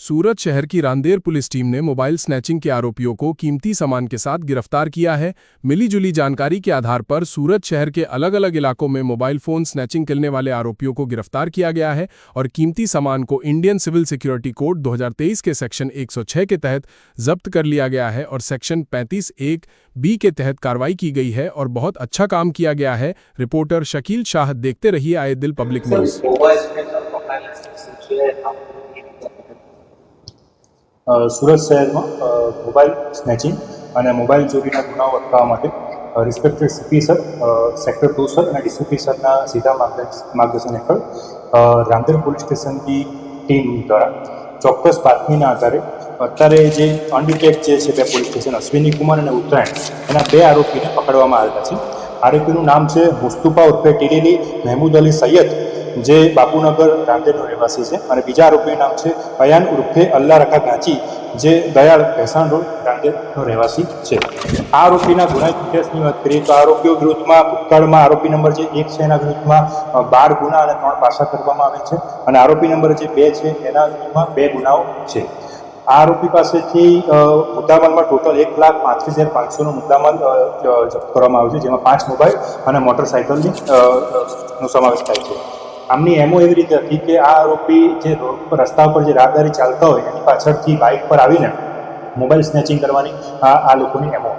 सूरत शहर की Rander police team ने मोबाइल स्नैचिंग के आरोपियों को कीमती सामान के साथ गिरफ्तार किया है। मिली जुली जानकारी के आधार पर सूरत शहर के अलग अलग इलाकों में मोबाइल फोन स्नैचिंग करने वाले आरोपियों को गिरफ्तार किया गया है और कीमती सामान को इंडियन सिविल सिक्योरिटी कोड 2023 के सेक्शन 106 के तहत जब्त कर लिया गया है और सेक्शन 35(1)(b के तहत कार्रवाई की गई है और बहुत अच्छा काम किया गया है। रिपोर्टर शकील शाह, देखते रहिए आए दिल पब्लिक न्यूज़। સુરત શહેરમાં મોબાઈલ સ્નેચિંગ અને મોબાઈલ ચોરીના ગુનાઓ અટકાવવા માટે respected CP sir, sector 2 sir અને ડીસીપી સરના સીધા માર્ગદર્શન હેઠળ રાંદેર પોલીસ સ્ટેશનની ટીમ દ્વારા ચોક્કસ બાતમીના આધારે અત્યારે જે અનડિટેક્ટ જે છે બે પોલીસ સ્ટેશન અશ્વિની કુમાર અને ઉત્તરાયણ એના બે આરોપીને પકડવામાં આવેલા છે। આરોપીનું નામ છે મુસ્તુફા ઉર્ફે ટીડીલી મહેમૂદ અલી સૈયદ, જે બાપુનગર રાંદેરનો રહેવાસી છે, અને બીજા આરોપીનું નામ છે અયાન ઉર્ફે અલ્લા રખા ગાંચી, જે દયાળ ભેસાણ રોડ રાંદેરનો રહેવાસી છે। આ આરોપીના ગુનાહિત ઇતિહાસની વાત કરીએ તો આરોપીઓ વિરુદ્ધમાં ભૂતકાળમાં આરોપી નંબર જે 1 છે એના વિરુદ્ધમાં 12 ગુના અને 3 પાસા કરવામાં આવેલ છે, અને આરોપી નંબર જે 2 છે એના વિરુદ્ધમાં 2 ગુનાઓ છે। આ આરોપી પાસેથી મુદ્દામાલમાં ટોટલ 1,35,500નો મુદ્દામાલ જપ્ત કરવામાં આવ્યો છે, જેમાં 5 મોબાઈલ અને મોટરસાઇકલનો સમાવેશ થાય છે। આમની એમો એવી રીતે હતી કે આ આરોપી જે રોડ પર રસ્તા પર જે રાહદારી ચાલતા હોય એની પાછળથી બાઇક પર આવીને મોબાઈલ સ્નેચિંગ કરવાની આ લોકોની એમો